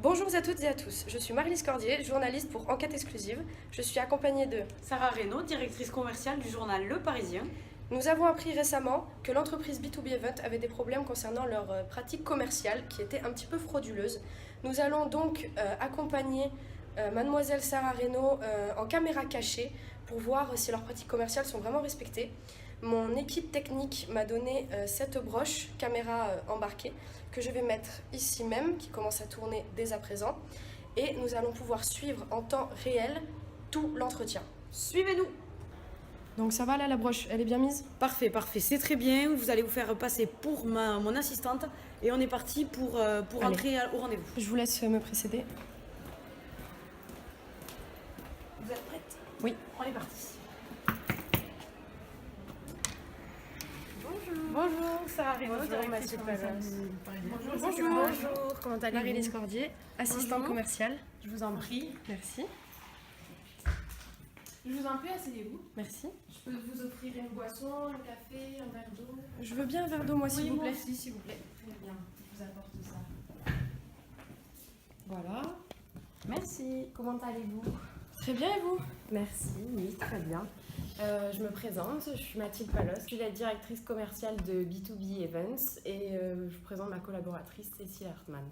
Bonjour à toutes et à tous, je suis Marie-Lise Cordier, journaliste pour Enquête Exclusive. Je suis accompagnée de Sarah Reynaud, directrice commerciale du journal Le Parisien. Nous avons appris récemment que l'entreprise B2B Event avait des problèmes concernant leurs pratiques commerciales qui étaient un petit peu frauduleuses. Nous allons donc accompagner mademoiselle Sarah Reynaud en caméra cachée pour voir si leurs pratiques commerciales sont vraiment respectées. Mon équipe technique m'a donné cette broche caméra embarquée que je vais mettre ici même, qui commence à tourner dès à présent. Et nous allons pouvoir suivre en temps réel tout l'entretien. Suivez-nous. Donc ça va là, la broche, elle est bien mise? Parfait, c'est très bien. Vous allez vous faire passer pour mon assistante et on est parti pour entrer au rendez-vous. Je vous laisse me précéder. Vous êtes prête? Oui. On est parti. Bonjour, Sarah Reynaud, Mathieu Bonjour, comment allez-vous? Marie-Lise Cordier, assistante commerciale. Je vous en prie. Merci. Je vous en prie, asseyez-vous. Merci. Je peux vous offrir une boisson, un café, un verre d'eau. Je veux bien un verre d'eau, moi, s'il vous plaît. Aussi, s'il vous plaît. Très bien, je vous apporte ça. Voilà. Merci. Comment allez-vous? Très bien, et vous? Merci, oui, très bien. Je me présente, je suis Mathilde Palos, je suis la directrice commerciale de B2B Events et je vous présente ma collaboratrice Cécile Hartmann.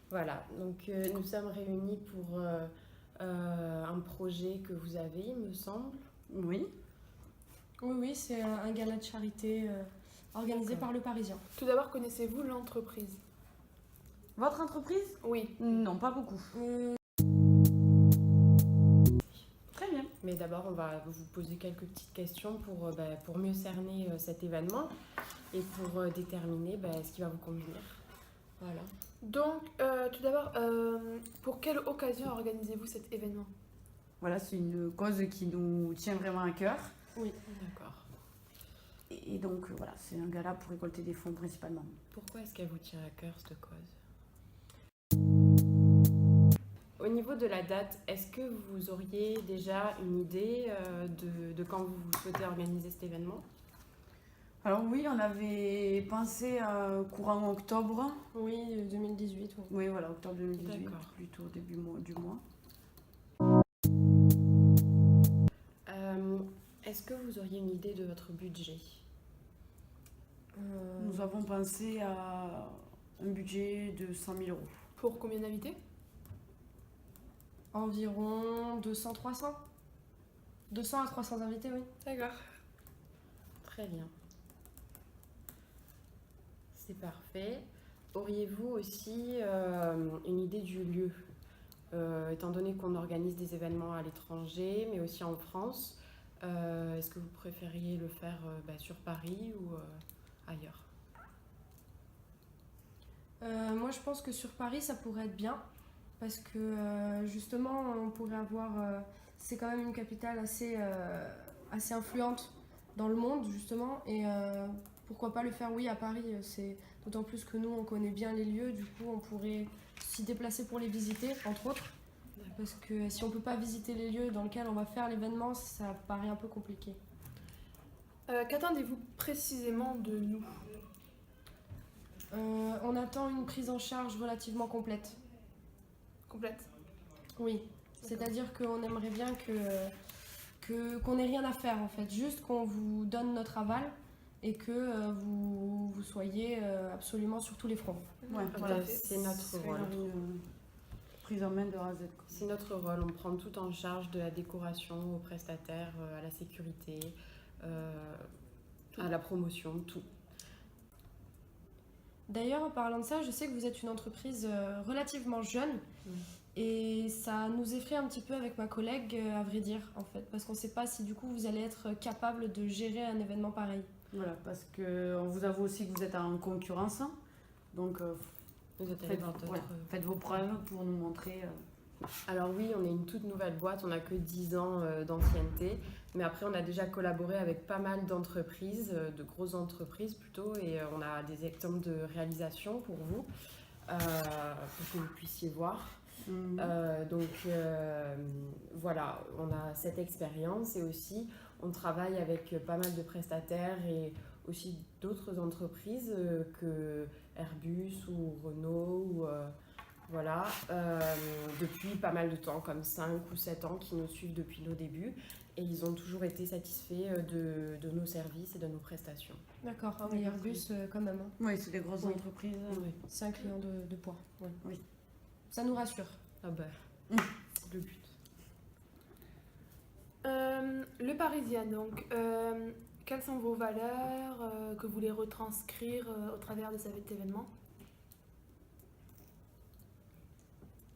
Voilà, donc nous sommes réunis pour un projet que vous avez, il me semble. Oui. Oui, c'est un gala de charité organisé par Le Parisien. Tout d'abord, connaissez-vous l'entreprise? Votre entreprise? Oui. Non, pas beaucoup. Très bien. Mais d'abord, on va vous poser quelques petites questions pour mieux cerner cet événement et pour déterminer ce qui va vous convenir. Voilà. Donc, tout d'abord, pour quelle occasion organisez-vous cet événement? Voilà, c'est une cause qui nous tient vraiment à cœur. Oui, d'accord. Et donc, voilà, c'est un gala pour récolter des fonds principalement. Pourquoi est-ce qu'elle vous tient à cœur, cette cause? Au niveau de la date, est-ce que vous auriez déjà une idée de quand vous souhaitez organiser cet événement? Alors oui, on avait pensé courant octobre. Oui, 2018, oui. Oui, voilà, octobre 2018, D'accord. plutôt début du mois. Est-ce que vous auriez une idée de votre budget? Nous avons pensé à un budget de 100 000 euros. Pour combien d'invités? Environ 200-300. 200 à 300 invités, oui. D'accord. Très bien. C'est parfait. Auriez-vous aussi une idée du lieu? Étant donné qu'on organise des événements à l'étranger, mais aussi en France, est-ce que vous préfériez le faire sur Paris ou ailleurs? Moi, je pense que sur Paris, ça pourrait être bien. Parce que justement, on pourrait avoir... c'est quand même une capitale assez influente dans le monde, justement. Et pourquoi pas le faire, oui, à Paris. C'est d'autant plus que nous, on connaît bien les lieux. Du coup, on pourrait s'y déplacer pour les visiter, entre autres. Parce que si on ne peut pas visiter les lieux dans lesquels on va faire l'événement, ça paraît un peu compliqué. Qu'attendez-vous précisément de nous? On attend une prise en charge relativement complète. Complète? Oui, c'est-à-dire qu'on aimerait bien qu'on n'ait rien à faire en fait, juste qu'on vous donne notre aval et que vous soyez absolument sur tous les fronts. Ouais, Voilà, c'est notre rôle. Une prise en main de A à Z. C'est notre rôle, on prend tout en charge de la décoration aux prestataires, à la sécurité, à la promotion, tout. D'ailleurs, en parlant de ça, je sais que vous êtes une entreprise relativement jeune et ça nous effraie un petit peu avec ma collègue, à vrai dire, en fait, parce qu'on ne sait pas si du coup vous allez être capable de gérer un événement pareil. Voilà, parce qu'on vous avoue aussi que vous êtes en concurrence. Donc, Vous êtes allé faites, voir d'autres- faites vos preuves pour nous montrer. Alors oui, on est une toute nouvelle boîte, on n'a que 10 ans d'ancienneté, mais après on a déjà collaboré avec pas mal d'entreprises, de grosses entreprises plutôt, et on a des exemples de réalisation pour vous, pour que vous puissiez voir. Voilà, on a cette expérience et aussi on travaille avec pas mal de prestataires et aussi d'autres entreprises que Airbus ou Renault ou Voilà, depuis pas mal de temps, comme 5 ou 7 ans, qui nous suivent depuis nos débuts. Et ils ont toujours été satisfaits de nos services et de nos prestations. D'accord, ah oui, Airbus quand même. Hein. Oui, c'est des grosses Oui. entreprises. Oui. C'est un client de poids. Ouais. Oui. Ça nous rassure. Ah bah, le but. Le Parisien, donc, quelles sont vos valeurs que vous voulez retranscrire au travers de cet événement?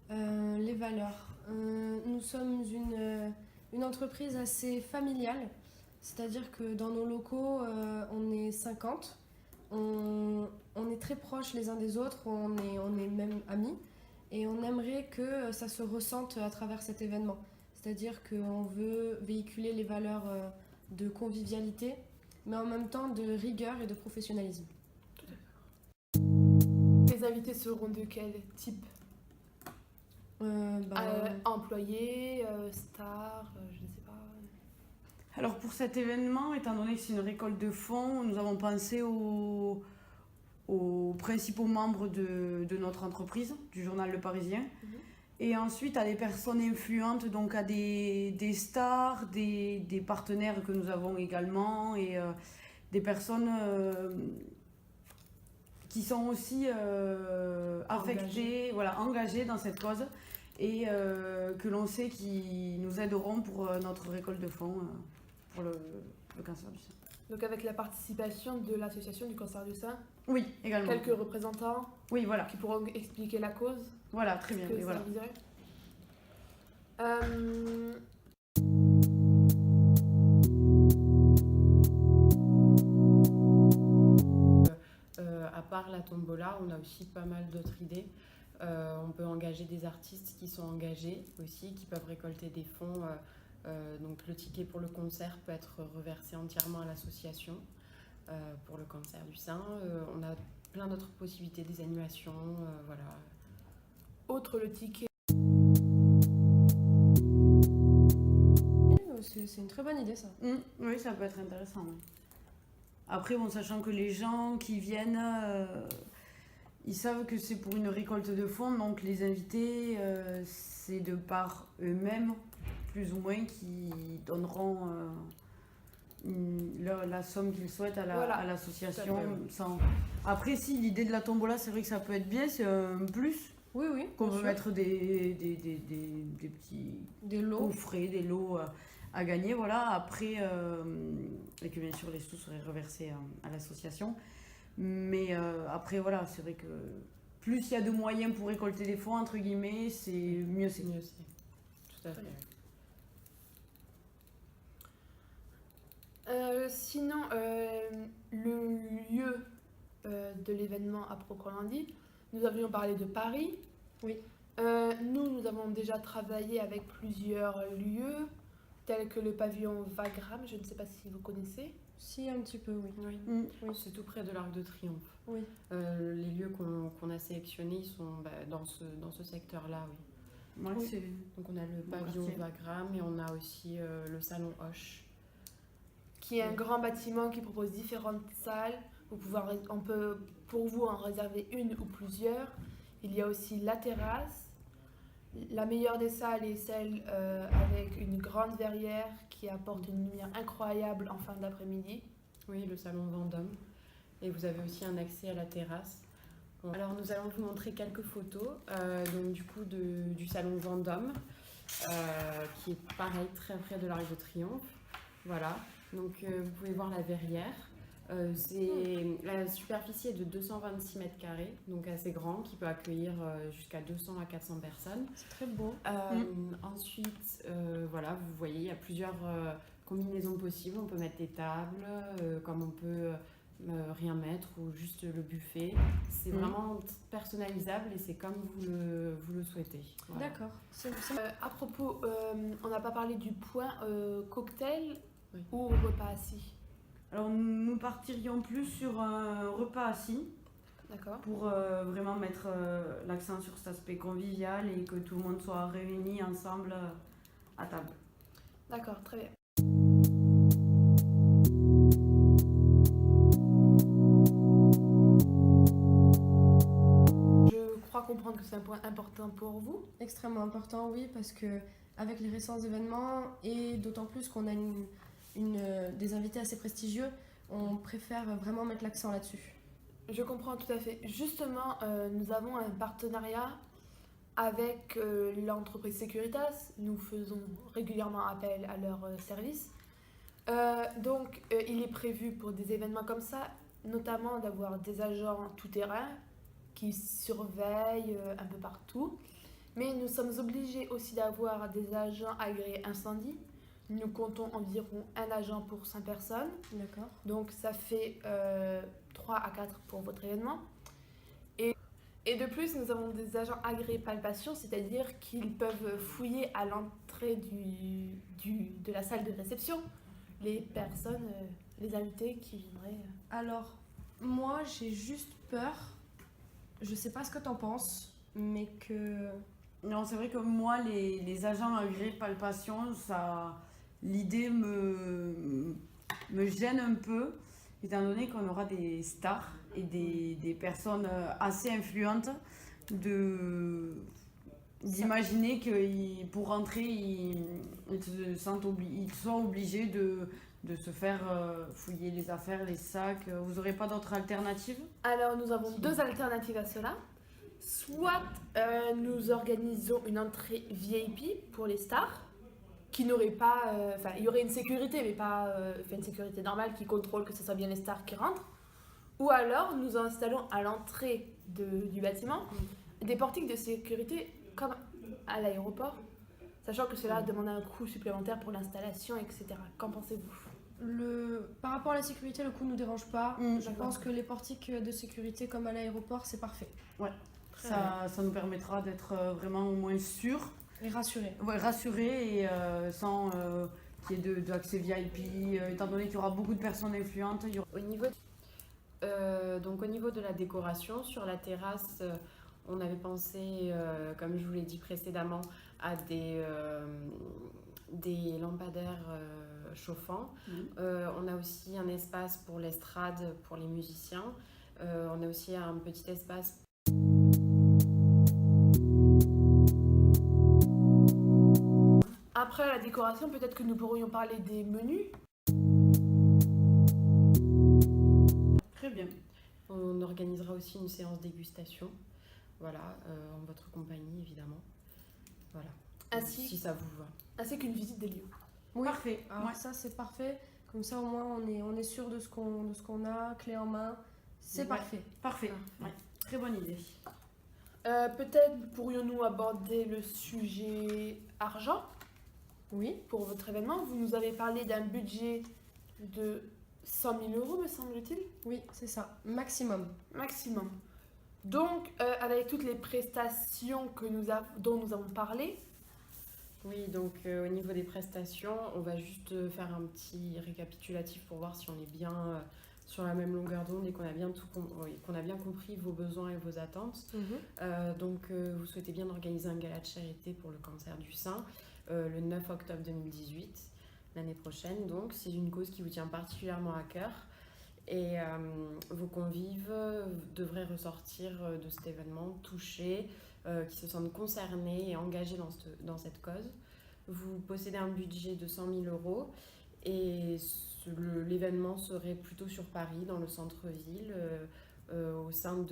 Les valeurs. Nous sommes une entreprise assez familiale, c'est-à-dire que dans nos locaux, on est 50. On est très proches les uns des autres, on est même amis. Et on aimerait que ça se ressente à travers cet événement. C'est-à-dire qu'on veut véhiculer les valeurs de convivialité, mais en même temps de rigueur et de professionnalisme. Les invités seront de quel type? Employés, stars, je ne sais pas. Alors pour cet événement, étant donné que c'est une récolte de fonds, nous avons pensé aux principaux membres de notre entreprise, du journal Le Parisien. Et ensuite à des personnes influentes, donc à des stars, des partenaires que nous avons également, et des personnes qui sont aussi affectées, engagées dans cette cause, et que l'on sait qui nous aideront pour notre récolte de fonds pour le cancer du sein. Donc avec la participation de l'association du cancer du sein, Oui, également. quelques représentants Oui, voilà. qui pourront expliquer la cause. Voilà, très bien. Que Et ça voilà. viserait. À part la tombola, on a aussi pas mal d'autres idées. On peut engager des artistes qui sont engagés aussi, qui peuvent récolter des fonds. Donc le ticket pour le concert peut être reversé entièrement à l'association pour le cancer du sein. On a plein d'autres possibilités, des animations, voilà. Autre le ticket. C'est une très bonne idée ça. Oui, ça peut être intéressant. Oui. Après, bon, sachant que les gens qui viennent, ils savent que c'est pour une récolte de fonds, donc les invités, c'est de par eux-mêmes, plus ou moins, qui donneront la somme qu'ils souhaitent à l'association. Sans... Après, si, l'idée de la tombola, c'est vrai que ça peut être bien, c'est un plus. Oui, oui. Qu'on bien peut sûr. mettre des petits Des lots. coffrets, des lots à gagner, voilà. Après, et que bien sûr les sous seraient reversés à l'association. Mais après, voilà, c'est vrai que plus il y a de moyens pour récolter des fonds, entre guillemets, c'est mieux c'est. Mieux c'est. Tout à fait. Sinon, le lieu de l'événement à proprement dit, nous avions parlé de Paris. Oui. Nous avons déjà travaillé avec plusieurs lieux, tels que le pavillon Wagram, je ne sais pas si vous connaissez. Si, un petit peu, oui. Oui. Oui. C'est tout près de l'Arc de Triomphe. Oui. Les lieux qu'on a sélectionnés, ils sont dans ce secteur-là, oui. Ouais, Oui. c'est... Donc on a le pavillon quartier. Wagram et on a aussi le salon Hoche. Qui est un grand bâtiment qui propose différentes salles. On peut pour vous en réserver une ou plusieurs. Il y a aussi la terrasse. La meilleure des salles est celle avec une grande verrière qui apporte une lumière incroyable en fin d'après-midi. Oui, le salon Vendôme. Et vous avez aussi un accès à la terrasse. Bon, alors nous allons vous montrer quelques photos donc du coup du salon Vendôme qui est pareil très près de l'Arc de Triomphe. Voilà, donc vous pouvez voir la verrière. La superficie est de 226 mètres carrés, donc assez grand, qui peut accueillir jusqu'à 200 à 400 personnes. C'est très beau. Ensuite, voilà, vous voyez, il y a plusieurs combinaisons possibles. On peut mettre des tables, comme on peut rien mettre, ou juste le buffet. C'est vraiment personnalisable et c'est comme vous le souhaitez. Voilà. D'accord. À propos, on n'a pas parlé du point cocktail Oui. ou repas assis. Alors nous partirions plus sur un repas assis D'accord. pour vraiment mettre l'accent sur cet aspect convivial et que tout le monde soit réuni ensemble à table. D'accord, très bien. Je crois comprendre que c'est un point important pour vous. Extrêmement important, oui, parce que avec les récents événements, et d'autant plus qu'on a des invités assez prestigieux, on préfère vraiment mettre l'accent là-dessus. Je comprends tout à fait. Justement, nous avons un partenariat avec l'entreprise Securitas. Nous faisons régulièrement appel à leurs services. Donc, il est prévu pour des événements comme ça, notamment d'avoir des agents tout-terrain qui surveillent un peu partout. Mais nous sommes obligés aussi d'avoir des agents agréés incendie. Nous comptons environ un agent pour 100 personnes. D'accord. Donc ça fait 3 à 4 pour votre événement. Et de plus, nous avons des agents agréés palpation, c'est-à-dire qu'ils peuvent fouiller à l'entrée de la salle de réception les personnes, les invités qui viendraient. Alors, moi, j'ai juste peur, je sais pas ce que t'en penses, mais que... Non, c'est vrai que moi, les agents agréés palpation, l'idée me gêne un peu, étant donné qu'on aura des stars et des personnes assez influentes, d'imaginer que pour rentrer, ils soient obligés de se faire fouiller les affaires, les sacs. Vous n'aurez pas d'autres alternatives? Alors nous avons deux alternatives à cela. Soit nous organisons une entrée VIP pour les stars, qui n'aurait pas... il y aurait une sécurité, mais pas une sécurité normale qui contrôle que ce soit bien les stars qui rentrent. Ou alors nous installons à l'entrée du bâtiment des portiques de sécurité comme à l'aéroport, sachant que cela demande un coût supplémentaire pour l'installation, etc. Qu'en pensez-vous? Par rapport à la sécurité, le coût ne nous dérange pas. Je d'accord. pense que les portiques de sécurité comme à l'aéroport, c'est parfait. Ouais. Ça nous permettra d'être vraiment au moins sûrs. Et rassurés. Ouais, rassurés et sans qu'il y ait d'accès VIP, étant donné qu'il y aura beaucoup de personnes influentes. Au niveau, au niveau de la décoration, sur la terrasse, on avait pensé, comme je vous l'ai dit précédemment, à des lampadaires chauffants. On a aussi un espace pour l'estrade, pour les musiciens. On a aussi un petit espace. Après la décoration, peut-être que nous pourrions parler des menus. Très bien. On organisera aussi une séance dégustation, voilà, en votre compagnie évidemment. Voilà, si ça vous va. Ainsi qu'une visite des lieux. Oui. Parfait. Alors ça, c'est parfait. Comme ça, au moins, on est sûr de ce qu'on a, clé en main. C'est Ouais. parfait. Parfait. Ouais. Très bonne idée. Peut-être pourrions-nous aborder le sujet argent Oui. pour votre événement. Vous nous avez parlé d'un budget de 100 000 euros, me semble-t-il. Oui, c'est ça. Maximum. Maximum. Donc, avec toutes les prestations dont nous avons parlé, Oui, donc au niveau des prestations, on va juste faire un petit récapitulatif pour voir si on est bien sur la même longueur d'onde et qu'on a bien compris vos besoins et vos attentes. Vous souhaitez bien organiser un gala de charité pour le cancer du sein le 9 octobre 2018, l'année prochaine. Donc, c'est une cause qui vous tient particulièrement à cœur. Et vos convives devraient ressortir de cet événement touchés, qui se sentent concernés et engagés dans cette cause. Vous possédez un budget de 100 000 euros et l'événement serait plutôt sur Paris, dans le centre-ville, au sein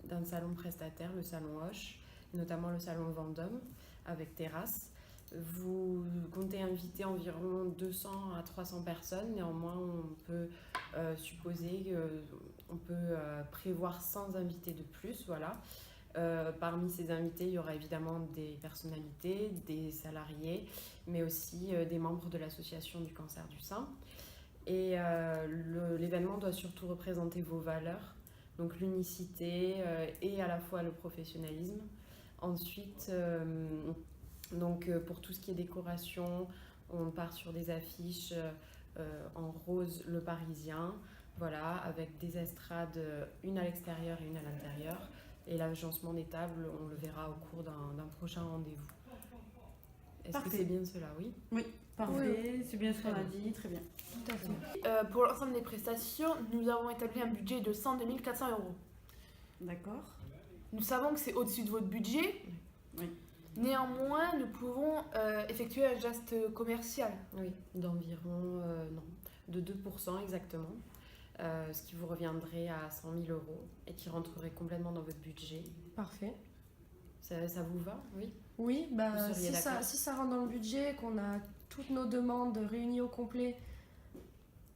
d'un salon prestataire, le salon Hoche, notamment le salon Vendôme, avec terrasse. Vous comptez inviter environ 200 à 300 personnes, néanmoins on peut on peut prévoir 100 invités de plus, voilà. Parmi ces invités, il y aura évidemment des personnalités, des salariés, mais aussi des membres de l'association du cancer du sein. Et l'événement doit surtout représenter vos valeurs, donc l'unicité et à la fois le professionnalisme. Ensuite, pour tout ce qui est décoration, on part sur des affiches en rose le Parisien, voilà, avec des estrades, une à l'extérieur et une à l'intérieur. Et l'agencement des tables, on le verra au cours d'un prochain rendez-vous. Est-ce que c'est bien cela? Oui. Oui, parfait. Oui. C'est bien ce qu'on a dit. Très bien. Tout à fait. pour l'ensemble des prestations, nous avons établi un budget de 102 400 euros. D'accord. nous savons que c'est au-dessus de votre budget. Oui. Néanmoins, nous pouvons effectuer un geste commercial. Oui, d'environ, non, de 2% exactement, ce qui vous reviendrait à 100 000 € et qui rentrerait complètement dans votre budget. Parfait. Ça vous va? Oui. Oui, bah, Vous seriez d'accord? si ça rentre dans le budget, qu'on a toutes nos demandes réunies au complet,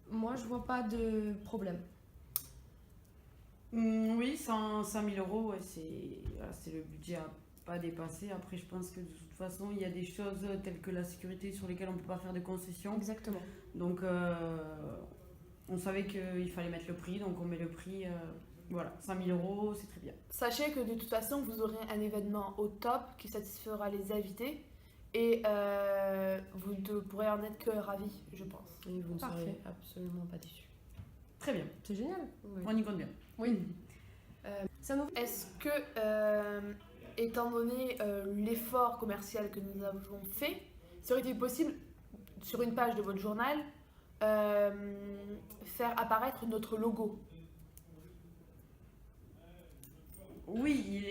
moi je vois pas de problème. Oui, 100 000 €, ouais, c'est le budget à pas dépasser. Après, je pense que de toute façon, il y a des choses telles que la sécurité sur lesquelles on ne peut pas faire de concessions. Exactement. Donc, on savait qu'il fallait mettre le prix, donc on met le prix. Voilà, 100 000 €, c'est très bien. Sachez que de toute façon, vous aurez un événement au top qui satisfera les invités et vous ne pourrez en être que ravis, je pense. Et vous ne Parfait. serez absolument pas déçus. Très bien, C'est génial. Oui. on y compte bien. Oui. Ça nous... Est-ce que, étant donné l'effort commercial que nous avons fait, ça aurait été possible, sur une page de votre journal, faire apparaître notre logo? Oui.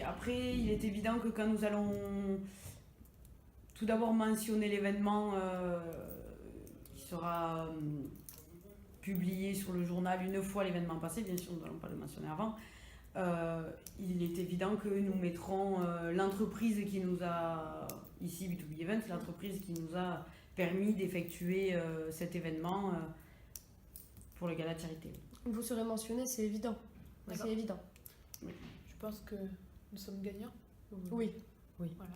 Après, il est évident que quand nous allons tout d'abord mentionner l'événement qui sera publié sur le journal une fois l'événement passé, bien sûr, nous n'allons pas le mentionner avant. Il est évident que nous mettrons l'entreprise qui nous a, ici B2B Events, l'entreprise qui nous a permis d'effectuer cet événement pour le gala de charité. Vous serez mentionné, c'est évident. D'accord. C'est évident. Je pense que nous sommes gagnants. Oui. Voilà.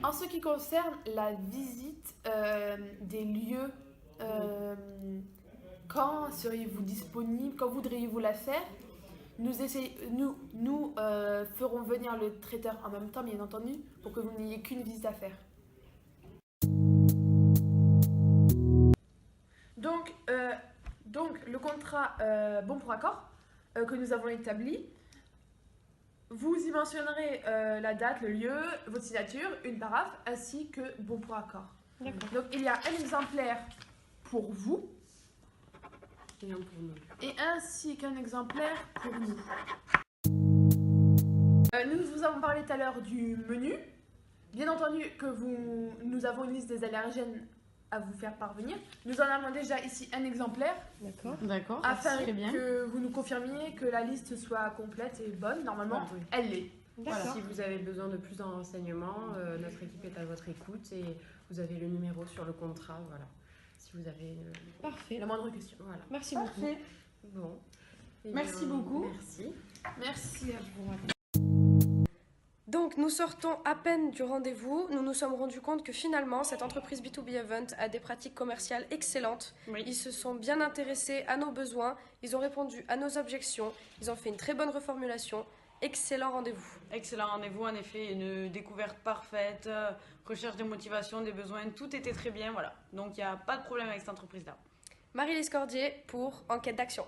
En ce qui concerne la visite des lieux, quand seriez-vous disponible? Quand voudriez-vous la faire? Nous ferons venir le traiteur en même temps, bien entendu, pour que vous n'ayez qu'une visite à faire. Donc le contrat bon pour accord que nous avons établi, vous y mentionnerez la date, le lieu, votre signature, une paraphe, ainsi que bon pour accord. D'accord. Donc il y a un exemplaire pour vous Et un pour nous. et ainsi qu'un exemplaire pour nous. Nous vous avons parlé tout à l'heure du menu. Bien entendu que nous avons une liste des allergènes à vous faire parvenir. Nous en avons déjà ici un exemplaire D'accord. D'accord, afin très bien. que vous nous confirmiez que la liste soit complète et bonne. Normalement, Oui. elle l'est. D'accord. Si vous avez besoin de plus de renseignements, notre équipe est à votre écoute et vous avez le numéro sur le contrat. Voilà. Si vous avez Parfait. La moindre question. voilà. Merci beaucoup. Parfait. Bon. Eh Merci beaucoup. Merci. Merci à vous. Donc nous sortons à peine du rendez-vous, nous nous sommes rendus compte que finalement cette entreprise B2B Event a des pratiques commerciales excellentes. Oui. Ils se sont bien intéressés à nos besoins, ils ont répondu à nos objections, ils ont fait une très bonne reformulation. Excellent rendez-vous. Excellent rendez-vous, en effet, une découverte parfaite, recherche de motivation, des besoins, tout était très bien, voilà. Donc il n'y a pas de problème avec cette entreprise-là. Marie-Lise Cordier pour Enquête d'action.